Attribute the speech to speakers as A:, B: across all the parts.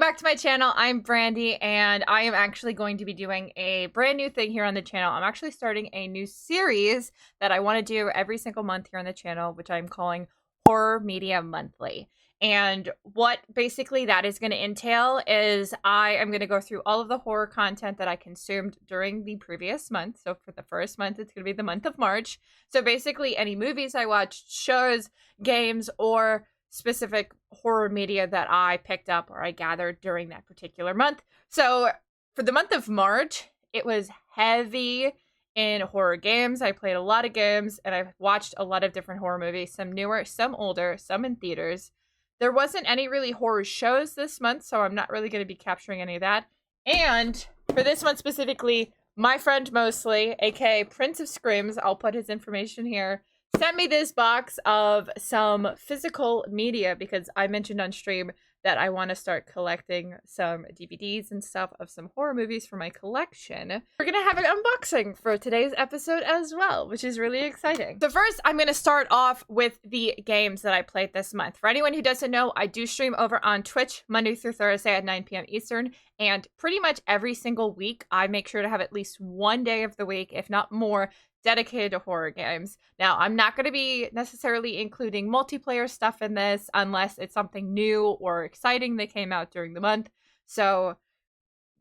A: back to my channel. I'm Brandy, and I am actually going to be doing a brand new thing here on the channel. I'm actually starting a new series that I want to do every single month here on the channel, which I'm calling Horror Media Monthly. And what basically that is going to entail is I am going to go through all of the horror content that I consumed during the previous month. So for the first month, it's going to be the month of March. So basically any movies I watched, shows, games, or specific horror media that I picked up or I gathered during that particular month. So for the month of March, it was heavy in horror games. I played a lot of games and I've watched a lot of different horror movies, some newer, some older, some in theaters. There wasn't any really horror shows this month, so I'm not really going to be capturing any of that. And for this month specifically, my friend Mostly, aka Prince of Screams, I'll put his information here, sent me this box of some physical media because I mentioned on stream that I want to start collecting some DVDs and stuff of some horror movies for my collection. We're going to have an unboxing for today's episode as well, which is really exciting. So first, I'm going to start off with the games that I played this month. For anyone who doesn't know, I do stream over on Twitch Monday through Thursday at 9 p.m. Eastern, and pretty much every single week, I make sure to have at least one day of the week, if not more, dedicated to horror games. Now, I'm not going to be necessarily including multiplayer stuff in this unless it's something new or exciting that came out during the month. So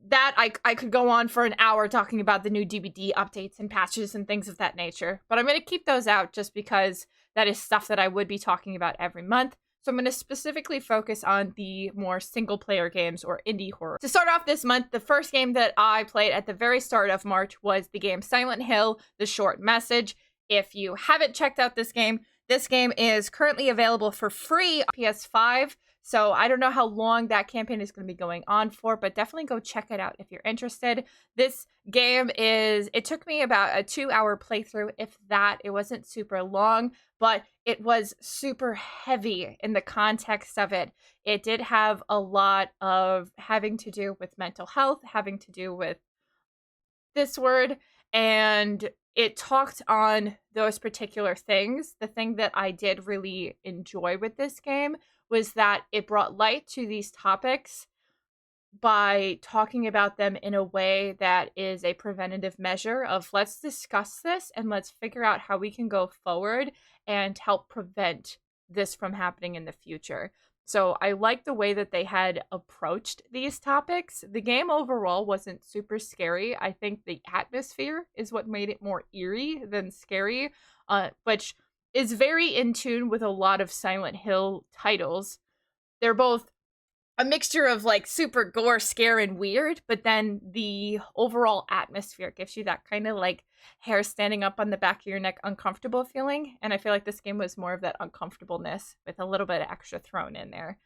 A: that I could go on for an hour talking about the new DVD updates and patches and things of that nature. But I'm going to keep those out just because that is stuff that I would be talking about every month. So I'm going to specifically focus on the more single-player games or indie horror. To start off this month, the first game that I played at the very start of March was the game Silent Hill: The Short Message. If you haven't checked out this game is currently available for free on PS5. So I don't know how long that campaign is going to be going on for, but definitely go check it out if you're interested. This game it took me about a 2-hour playthrough, if that. It wasn't super long, but it was super heavy in the context of it. It did have a lot of having to do with mental health, having to do with this word, and it talked on those particular things. The thing that I did really enjoy with this game was that it brought light to these topics by talking about them in a way that is a preventative measure of let's discuss this and let's figure out how we can go forward and help prevent this from happening in the future. So I like the way that they had approached these topics. The game overall wasn't super scary. I think the atmosphere is what made it more eerie than scary, which is very in tune with a lot of Silent Hill titles. They're both a mixture of like super gore, scare, and weird, but then the overall atmosphere gives you that kind of like hair standing up on the back of your neck uncomfortable feeling. And I feel like this game was more of that uncomfortableness with a little bit of extra thrown in there.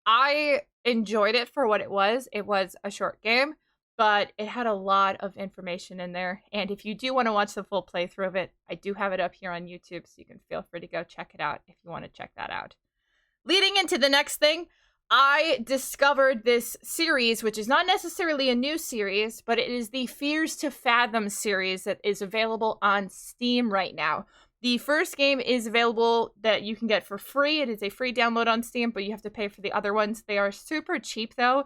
A: I enjoyed it for what it was. It was a short game, but it had a lot of information in there. And if you do want to watch the full playthrough of it, I do have it up here on YouTube, so you can feel free to go check it out if you want to check that out. Leading into the next thing, I discovered this series, which is not necessarily a new series, but it is the Fears to Fathom series that is available on Steam right now. The first game is available that you can get for free. It is a free download on Steam, but you have to pay for the other ones. They are super cheap, though.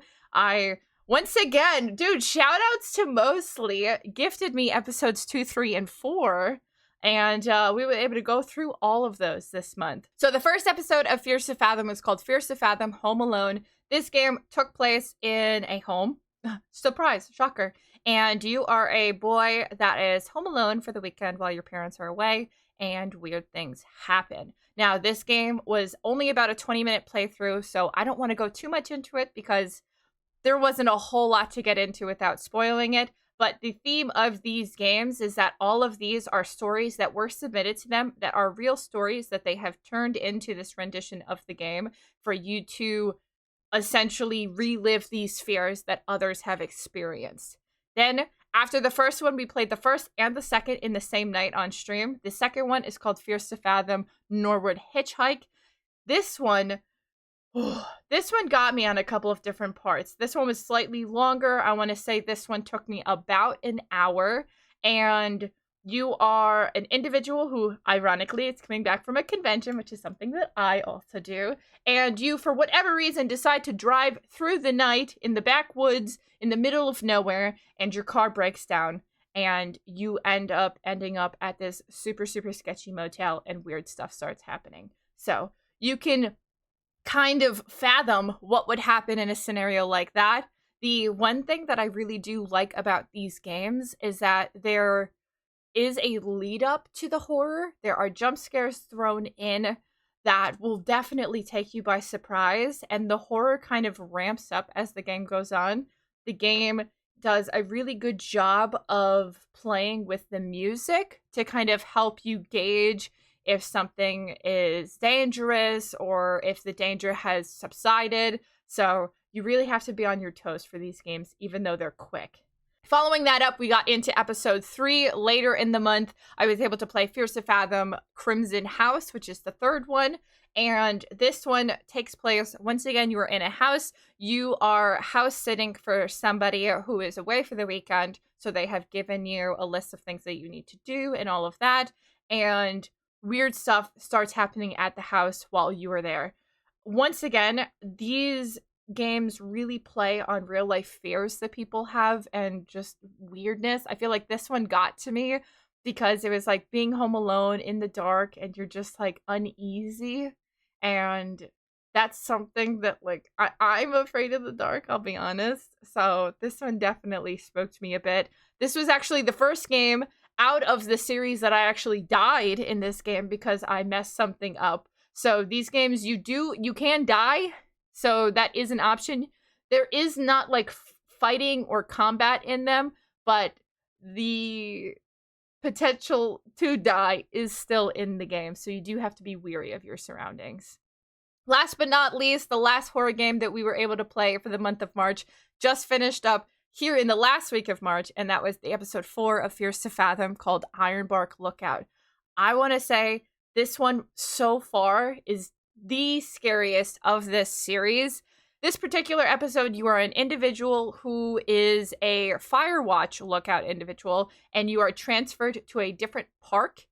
A: Once again, dude, shout outs to Mostly, gifted me episodes 2, 3, and 4. And we were able to go through all of those this month. So the first episode of Fears to Fathom was called Fears to Fathom Home Alone. This game took place in a home. Surprise, shocker. And you are a boy that is home alone for the weekend while your parents are away, and weird things happen. Now, this game was only about a 20-minute playthrough, so I don't want to go too much into it because there wasn't a whole lot to get into without spoiling it. But the theme of these games is that all of these are stories that were submitted to them that are real stories that they have turned into this rendition of the game for you to essentially relive these fears that others have experienced. Then, after the first one, we played the first and the second in the same night on stream. The second one is called Fears to Fathom Norwood Hitchhike. This one got me on a couple of different parts. This one was slightly longer. I want to say this one took me about an hour. And You are an individual who, ironically, it's coming back from a convention, which is something that I also do. And you, for whatever reason, decide to drive through the night in the backwoods in the middle of nowhere, and your car breaks down. And you ending up at this super, super sketchy motel, and weird stuff starts happening. So you can kind of fathom what would happen in a scenario like that. The one thing that I really do like about these games is that there is a lead up to the horror. There are jump scares thrown in that will definitely take you by surprise, and the horror kind of ramps up as the game goes on. The game does a really good job of playing with the music to kind of help you gauge if something is dangerous or if the danger has subsided. So you really have to be on your toes for these games, even though they're quick. Following that up, we got into episode 3 later in the month. I was able to play Fears to Fathom Crimson House, which is the third one. And this one takes place, once again, you are in a house. You are house sitting for somebody who is away for the weekend. So they have given you a list of things that you need to do and all of that. And weird stuff starts happening at the house while you are there. Once again, these games really play on real life fears that people have and just weirdness. I feel like this one got to me because it was like being home alone in the dark and you're just like uneasy. And that's something that like I'm afraid of the dark, I'll be honest. So this one definitely spoke to me a bit. This was actually the first game out of the series that I actually died in this game because I messed something up. So these games you can die. So that is an option. There is not like fighting or combat in them, but the potential to die is still in the game. So you do have to be weary of your surroundings. Last but not least, the last horror game that we were able to play for the month of March just finished up here in the last week of March, and that was the episode 4 of Fears to Fathom called Ironbark Lookout. I want to say this one so far is the scariest of this series. This particular episode, you are an individual who is a Firewatch lookout individual, and you are transferred to a different park,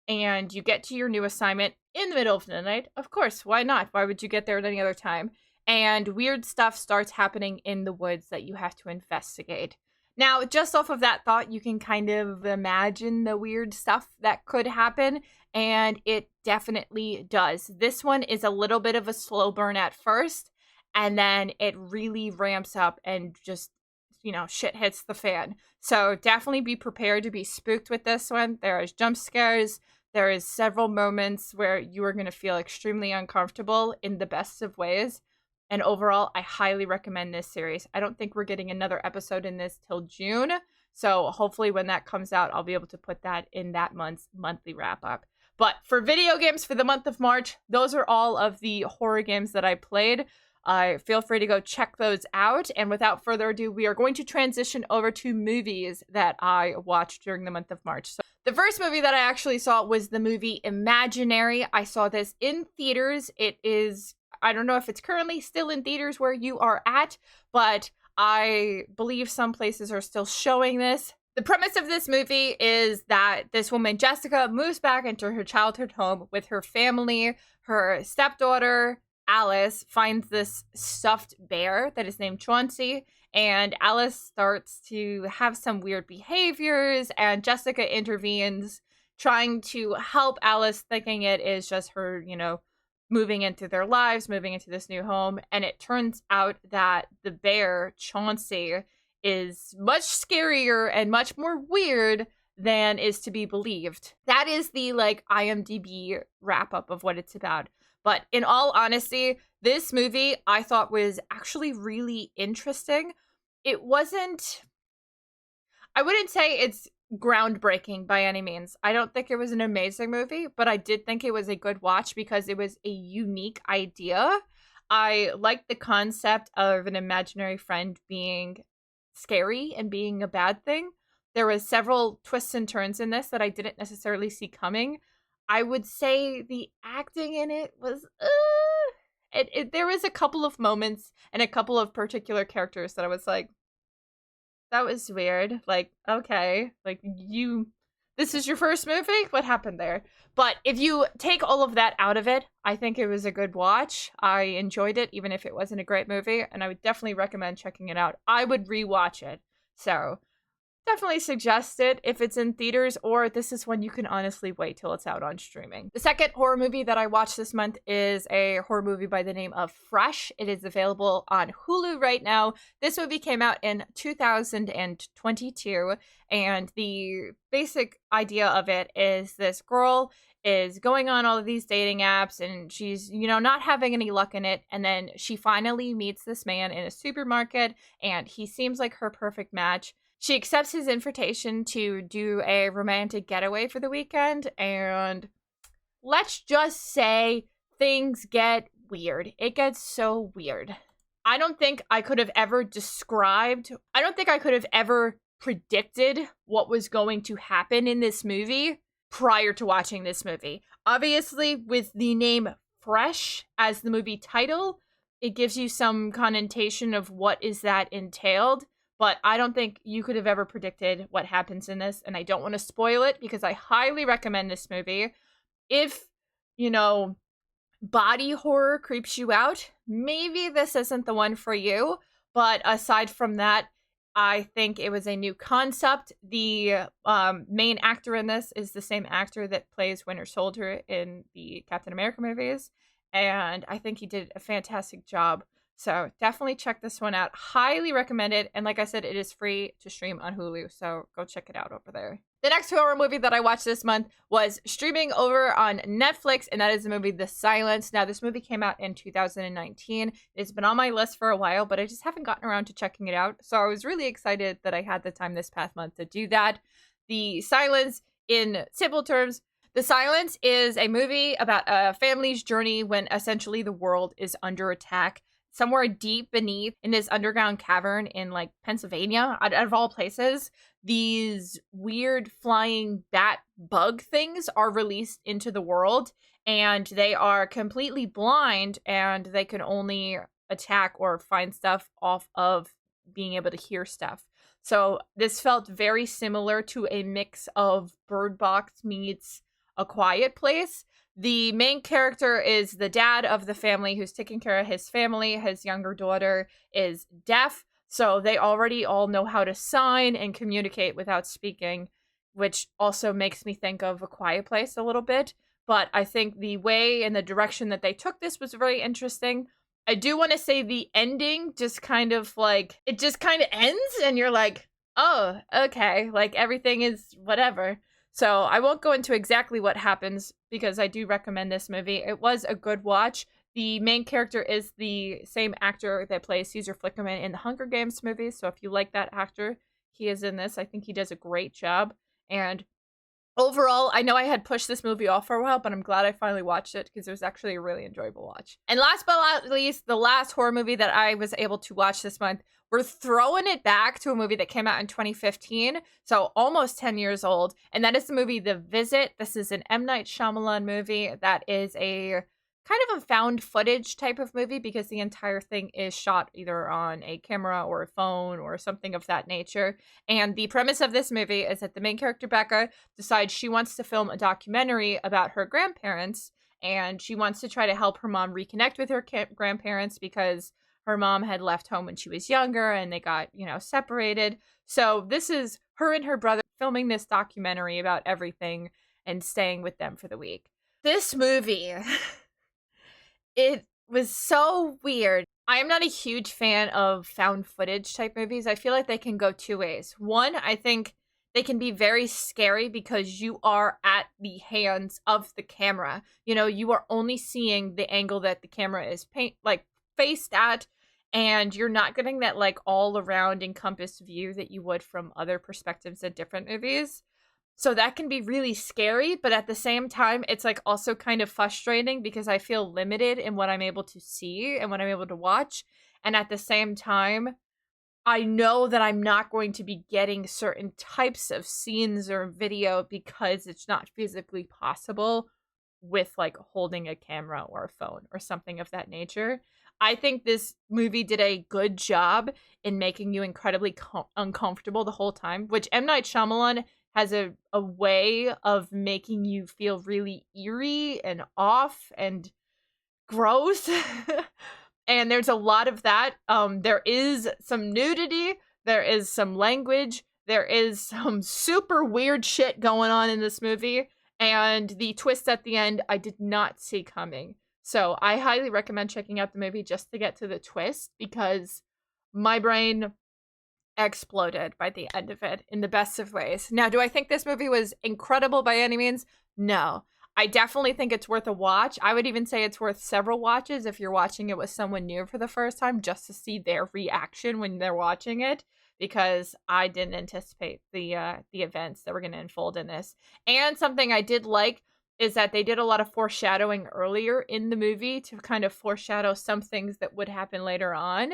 A: and you get to your new assignment in the middle of the night. Of course, why not? Why would you get there at any other time? And weird stuff starts happening in the woods that you have to investigate. Now, just off of that thought, you can kind of imagine the weird stuff that could happen, and it definitely does. This one is a little bit of a slow burn at first, and then it really ramps up and just, shit hits the fan. So definitely be prepared to be spooked with this one. There is jump scares. There is several moments where you are going to feel extremely uncomfortable in the best of ways. And overall, I highly recommend this series. I don't think we're getting another episode in this till June. So hopefully when that comes out, I'll be able to put that in that month's monthly wrap up. But for video games for the month of March, those are all of the horror games that I played. Feel free to go check those out. And without further ado, we are going to transition over to movies that I watched during the month of March. So the first movie that I actually saw was the movie Imaginary. I saw this in theaters. I don't know if it's currently still in theaters where you are at, but I believe some places are still showing this. The premise of this movie is that this woman, Jessica, moves back into her childhood home with her family. Her stepdaughter, Alice, finds this stuffed bear that is named Chauncey, and Alice starts to have some weird behaviors, and Jessica intervenes, trying to help Alice, thinking it is just her, moving into their lives, moving into this new home. And it turns out that the bear, Chauncey, is much scarier and much more weird than is to be believed. That is the IMDb wrap up of what it's about. But in all honesty, this movie I thought was actually really interesting. I wouldn't say it's groundbreaking by any means. I don't think it was an amazing movie, but I did think it was a good watch because it was a unique idea. I liked the concept of an imaginary friend being scary and being a bad thing. There was several twists and turns in this that I didn't necessarily see coming. I would say the acting in it was there was a couple of moments and a couple of particular characters that I was like, that was weird. Okay. This is your first movie? What happened there? But if you take all of that out of it, I think it was a good watch. I enjoyed it, even if it wasn't a great movie, and I would definitely recommend checking it out. I would rewatch it. So definitely suggest it if it's in theaters, or this is when you can honestly wait till it's out on streaming. The second horror movie that I watched this month is a horror movie by the name of Fresh. It is available on Hulu right now. This movie came out in 2022, and the basic idea of it is this girl is going on all of these dating apps, and she's, not having any luck in it, and then she finally meets this man in a supermarket, and he seems like her perfect match. She accepts his invitation to do a romantic getaway for the weekend, and let's just say things get weird. It gets so weird. I don't think I could have ever predicted what was going to happen in this movie prior to watching this movie. Obviously, with the name Fresh as the movie title, it gives you some connotation of what is that entailed. But I don't think you could have ever predicted what happens in this, and I don't want to spoil it because I highly recommend this movie. If, body horror creeps you out, maybe this isn't the one for you. But aside from that, I think it was a new concept. The main actor in this is the same actor that plays Winter Soldier in the Captain America movies, and I think he did a fantastic job. So definitely check this one out. Highly recommend it. And like I said, it is free to stream on Hulu. So go check it out over there. The next horror movie that I watched this month was streaming over on Netflix, and that is the movie The Silence. Now, this movie came out in 2019. It's been on my list for a while, but I just haven't gotten around to checking it out. So I was really excited that I had the time this past month to do that. The Silence, in simple terms, The Silence is a movie about a family's journey when essentially the world is under attack. Somewhere deep beneath in this underground cavern in Pennsylvania, out of all places, these weird flying bat bug things are released into the world, and they are completely blind, and they can only attack or find stuff off of being able to hear stuff. So this felt very similar to a mix of Bird Box meets A Quiet Place. The main character is the dad of the family who's taking care of his family. His younger daughter is deaf, so they already all know how to sign and communicate without speaking, which also makes me think of A Quiet Place a little bit. But I think the way and the direction that they took this was very interesting. I do want to say the ending just kind of ends and you're like, oh, okay, everything is whatever. So I won't go into exactly what happens because I do recommend this movie. It was a good watch. The main character is the same actor that plays Caesar Flickerman in the Hunger Games movies. So if you like that actor, he is in this. I think he does a great job. And overall, I know I had pushed this movie off for a while, but I'm glad I finally watched it because it was actually a really enjoyable watch. And last but not least, the last horror movie that I was able to watch this month, we're throwing it back to a movie that came out in 2015, so almost 10 years old, and that is the movie The Visit. This is an M. Night Shyamalan movie that is a kind of a found footage type of movie because the entire thing is shot either on a camera or a phone or something of that nature. And the premise of this movie is that the main character, Becca, decides she wants to film a documentary about her grandparents, and she wants to try to help her mom reconnect with her grandparents because her mom had left home when she was younger and they got, separated. So this is her and her brother filming this documentary about everything and staying with them for the week. This movie, it was so weird. I am not a huge fan of found footage type movies. I feel like they can go two ways. One, I think they can be very scary because you are at the hands of the camera. You are only seeing the angle that the camera is faced at, and you're not getting that all around encompassed view that you would from other perspectives in different movies. So that can be really scary, but at the same time, it's also kind of frustrating because I feel limited in what I'm able to see and what I'm able to watch. And at the same time, I know that I'm not going to be getting certain types of scenes or video because it's not physically possible with holding a camera or a phone or something of that nature. I think this movie did a good job in making you incredibly uncomfortable the whole time, which M. Night Shyamalan has a way of making you feel really eerie and off and gross. And there's a lot of that. There is some nudity, there is some language, there is some super weird shit going on in this movie, and the twist at the end I did not see coming. So I highly recommend checking out the movie just to get to the twist, because my brain exploded by the end of it in the best of ways. Now, do I think this movie was incredible by any means? No. I definitely think it's worth a watch. I would even say it's worth several watches if you're watching it with someone new for the first time, just to see their reaction when they're watching it, because I didn't anticipate the events that were going to unfold in this. And something I did like is that they did a lot of foreshadowing earlier in the movie to kind of foreshadow some things that would happen later on,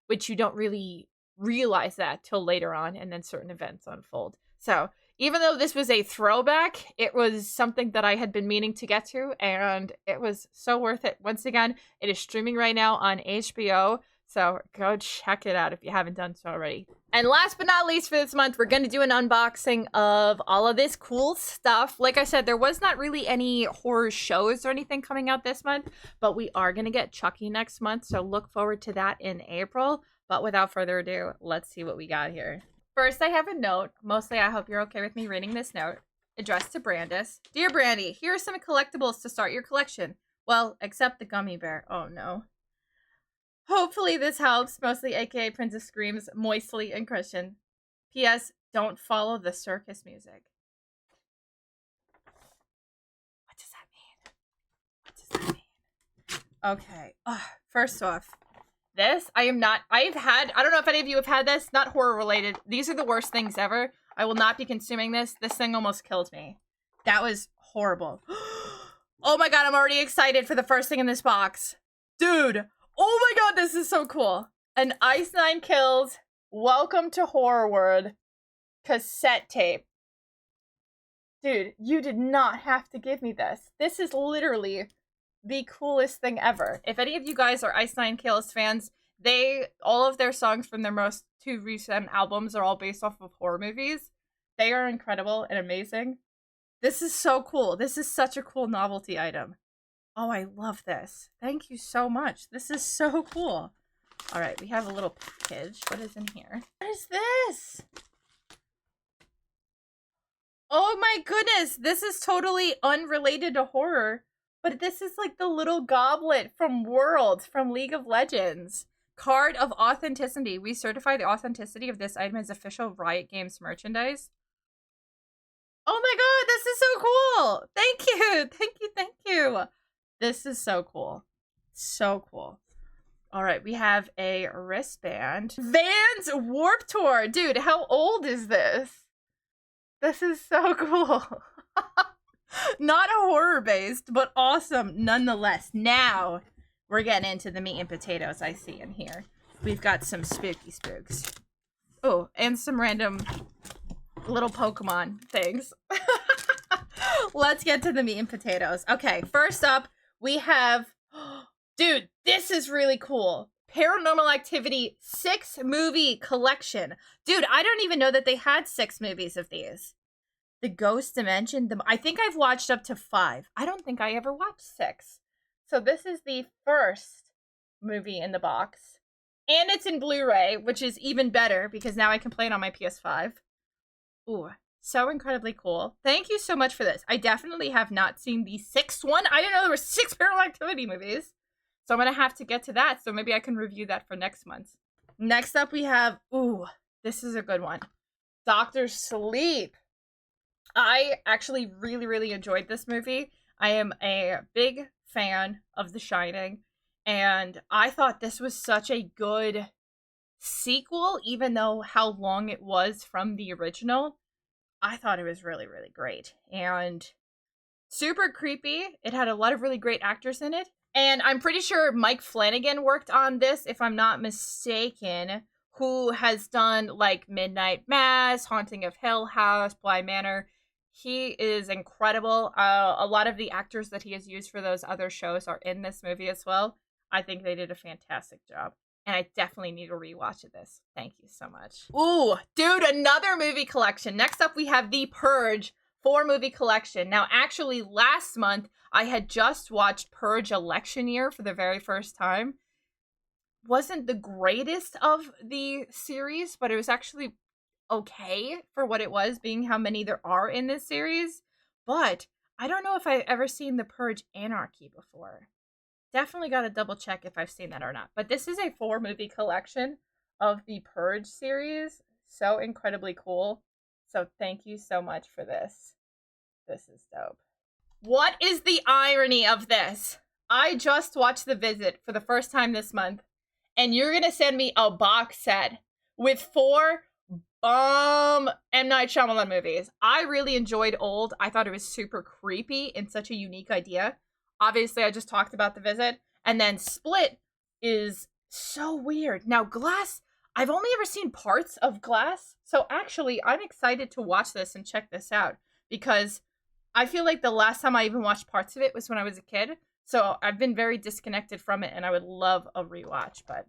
A: which you don't really realize that till later on, and then certain events unfold. So even though this was a throwback, it was something that I had been meaning to get to, and it was so worth it. Once again, it is streaming right now on HBO, so go check it out if you haven't done so already. And last but not least for this month, we're going to do an unboxing of all of this cool stuff. Like I said, there was not really any horror shows or anything coming out this month, but we are going to get Chucky next month, so look forward to that in April. But without further ado, let's see what we got here. First, I have a note. Mostly, I hope you're okay with me reading this note. Addressed to Brandis. Dear Brandy, here are some collectibles to start your collection. Well, except the gummy bear. Oh, no. Hopefully this helps. Mostly, aka Princess Screams, Moistly, and Christian. P.S. Don't follow the circus music. What does that mean? What does that mean? Okay. First off, this, I don't know if any of you have had this, not horror related. These are the worst things ever. I will not be consuming this. This thing almost killed me. That was horrible. Oh my god, I'm already excited for the first thing in this box. Dude, oh my god, this is so cool. An Ice Nine Kills Welcome to Horror World cassette tape. Dude, you did not have to give me this. This is literally the coolest thing ever. If any of you guys are Ice Nine Kills fans, all of their songs from their most two recent albums are all based off of horror movies. They are incredible and amazing. This is so cool. This is such a cool novelty item. Oh, I love this. Thank you so much. This is so cool. All right, we have a little package. What is in here? What is this? Oh my goodness. This is totally unrelated to horror. But this is like the little goblet from Worlds, from League of Legends. Card of Authenticity. We certify the authenticity of this item as official Riot Games merchandise. Oh my god, this is so cool! Thank you! Thank you, thank you! This is so cool. So cool. Alright, we have a wristband. Vans Warped Tour! Dude, how old is this? This is so cool. Not horror-based, but awesome nonetheless. Now, we're getting into the meat and potatoes I see in here. We've got some spooky spooks. Oh, and some random little Pokemon things. Let's get to the meat and potatoes. Okay, first up, we have... Dude, this is really cool. Paranormal Activity 6-movie collection. Dude, I don't even know that they had 6 movies of these. The Ghost Dimension. I think I've watched up to 5. I don't think I ever watched 6. So this is the first movie in the box. And it's in Blu-ray, which is even better because now I can play it on my PS5. Ooh, so incredibly cool. Thank you so much for this. I definitely have not seen the 6th one. I didn't know there were 6 Paranormal Activity movies. So I'm going to have to get to that. So maybe I can review that for next month. Next up we have, ooh, this is a good one. Dr. Sleep. I actually really, really enjoyed this movie. I am a big fan of The Shining, and I thought this was such a good sequel, even though how long it was from the original. I thought it was really, really great, and super creepy. It had a lot of really great actors in it, and I'm pretty sure Mike Flanagan worked on this, if I'm not mistaken, who has done, like, Midnight Mass, Haunting of Hill House, Bly Manor. He is incredible. A lot of the actors that he has used for those other shows are in this movie as well. I think they did a fantastic job. And I definitely need a rewatch of this. Thank you so much. Ooh, dude, another movie collection. Next up, we have The Purge 4-movie collection. Now, actually, last month, I had just watched Purge Election Year for the very first time. Wasn't the greatest of the series, but it was actually okay for what it was, being how many there are in this series. But I don't know if I've ever seen The Purge Anarchy before. Definitely got to double check if I've seen that or not. But this is a 4-movie collection of the Purge series. So incredibly cool. So thank you so much for this. This is dope. What is the irony of this? I just watched The Visit for the first time this month, and you're going to send me a box set with 4 M. Night Shyamalan movies. I really enjoyed Old. I thought it was super creepy and such a unique idea. Obviously, I just talked about The Visit. And then Split is so weird. Now, Glass, I've only ever seen parts of Glass. So actually, I'm excited to watch this and check this out. Because I feel like the last time I even watched parts of it was when I was a kid. So I've been very disconnected from it. And I would love a rewatch. But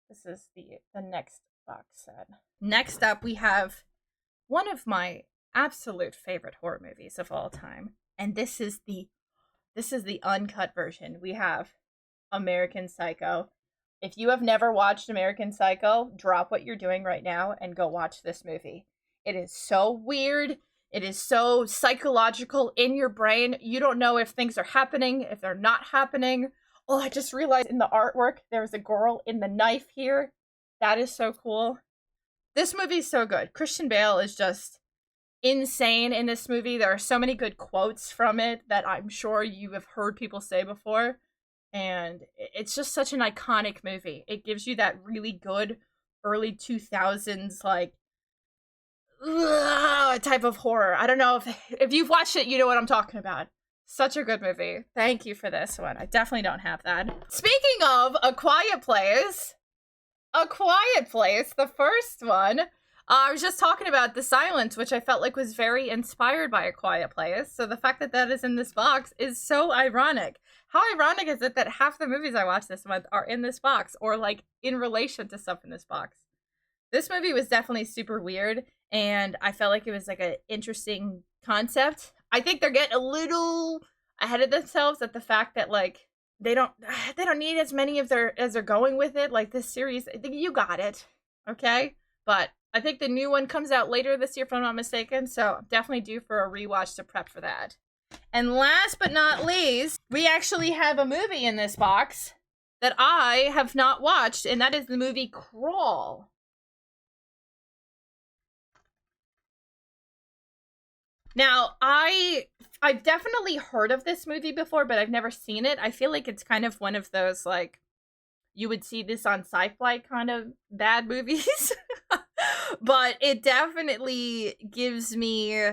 A: this is the next box set. Next up, we have one of my absolute favorite horror movies of all time. And this is the uncut version. We have American Psycho. If you have never watched American Psycho, drop what you're doing right now and go watch this movie. It is so weird. It is so psychological in your brain. You don't know if things are happening, if they're not happening. Oh, I just realized in the artwork, there's a girl in the knife here. That is so cool. This movie is so good. Christian Bale is just insane in this movie. There are so many good quotes from it that I'm sure you have heard people say before. And it's just such an iconic movie. It gives you that really good early 2000s, like, type of horror. I don't know if you've watched it, you know what I'm talking about. Such a good movie. Thank you for this one. I definitely don't have that. Speaking of A Quiet Place, the first one, I was just talking about The Silence, which I felt like was very inspired by A Quiet Place. So the fact that that is in this box is so ironic. How ironic is it that half the movies I watched this month are in this box, or like in relation to stuff in this box? This movie was definitely super weird, and I felt like it was like an interesting concept. I think they're getting a little ahead of themselves at the fact that like they don't need as many of their as they're going with it. Like this series, I think you got it, okay? But I think the new one comes out later this year, if I'm not mistaken. So definitely due for a rewatch to prep for that. And last but not least, we actually have a movie in this box that I have not watched, and that is the movie Crawl. Now, I've definitely heard of this movie before, but I've never seen it. I feel like it's kind of one of those, like, you would see this on sci-fi kind of bad movies. But it definitely gives me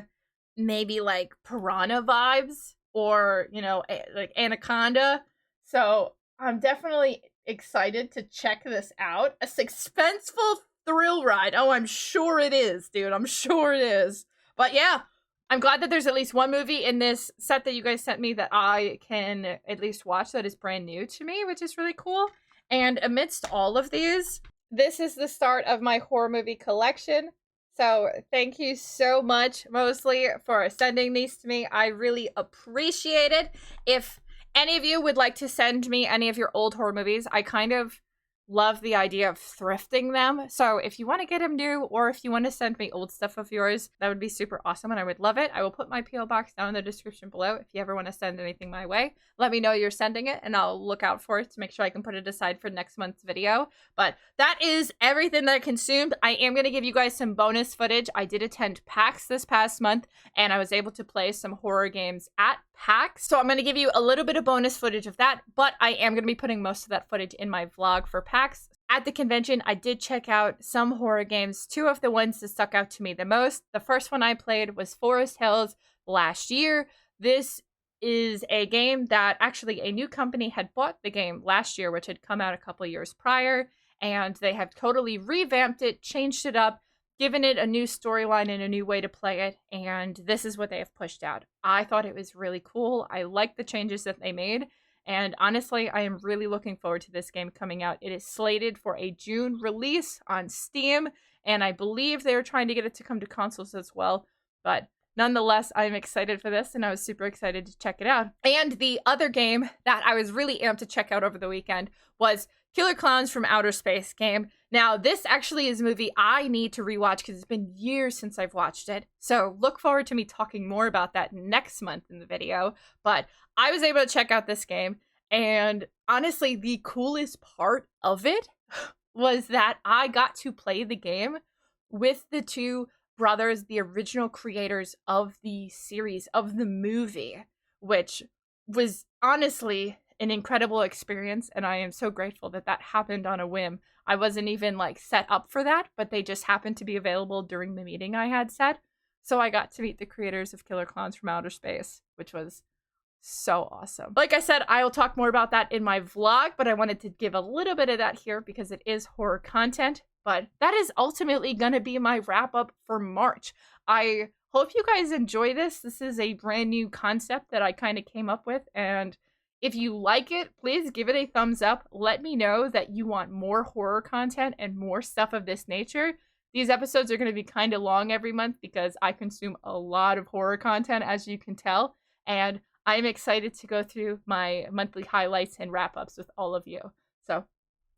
A: maybe, like, Piranha vibes or, you know, like Anaconda. So I'm definitely excited to check this out. A suspenseful thrill ride. Oh, I'm sure it is, dude. I'm sure it is. But yeah, I'm glad that there's at least one movie in this set that you guys sent me that I can at least watch that is brand new to me, which is really cool. And amidst all of these, this is the start of my horror movie collection. So thank you so much, mostly, for sending these to me. I really appreciate it. If any of you would like to send me any of your old horror movies, I kind of love the idea of thrifting them. So if you want to get them new, or if you want to send me old stuff of yours, that would be super awesome and I would love it. I will put my P.O. box down in the description below. If you ever want to send anything my way, let me know you're sending it and I'll look out for it to make sure I can put it aside for next month's video. But that is everything that I consumed. I am going to give you guys some bonus footage. I did attend PAX this past month and I was able to play some horror games at PAX. So I'm going to give you a little bit of bonus footage of that, but I am going to be putting most of that footage in my vlog for PAX. At the convention, I did check out some horror games. 2 of the ones that stuck out to me the most. The first one I played was Forest Hills last year. This is a game that actually a new company had bought the game last year, which had come out a couple years prior, and they have totally revamped it, changed it up, given it a new storyline and a new way to play it, and this is what they have pushed out. I thought it was really cool. I like the changes that they made, And honestly, I am really looking forward to this game coming out. It is slated for a June release on Steam, and I believe they're trying to get it to come to consoles as well. But nonetheless, I'm excited for this, and I was super excited to check it out. And the other game that I was really amped to check out over the weekend was Killer Clowns from Outer Space game. Now, this actually is a movie I need to rewatch because it's been years since I've watched it. So look forward to me talking more about that next month in the video. But I was able to check out this game, and honestly, the coolest part of it was that I got to play the game with the two brothers, the original creators of the series, of the movie, which was honestly an incredible experience, and I am so grateful that that happened on a whim. I wasn't even like set up for that, but they just happened to be available during the meeting I had set. So I got to meet the creators of Killer Clowns from Outer Space, which was so awesome. Like I said, I will talk more about that in my vlog, but I wanted to give a little bit of that here because it is horror content. But that is ultimately going to be my wrap up for March. I hope you guys enjoy this. This is a brand new concept that I kind of came up with, and if you like it, please give it a thumbs up. Let me know that you want more horror content and more stuff of this nature. These episodes are going to be kind of long every month because I consume a lot of horror content, as you can tell, and I'm excited to go through my monthly highlights and wrap-ups with all of you. So,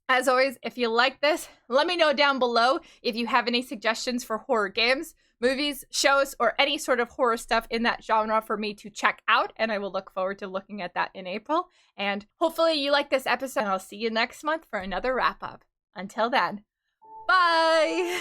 A: as always, if you like this, let me know down below if you have any suggestions for horror games, movies, shows, or any sort of horror stuff in that genre for me to check out, and I will look forward to looking at that in April. And hopefully you like this episode, and I'll see you next month for another wrap-up. Until then, bye!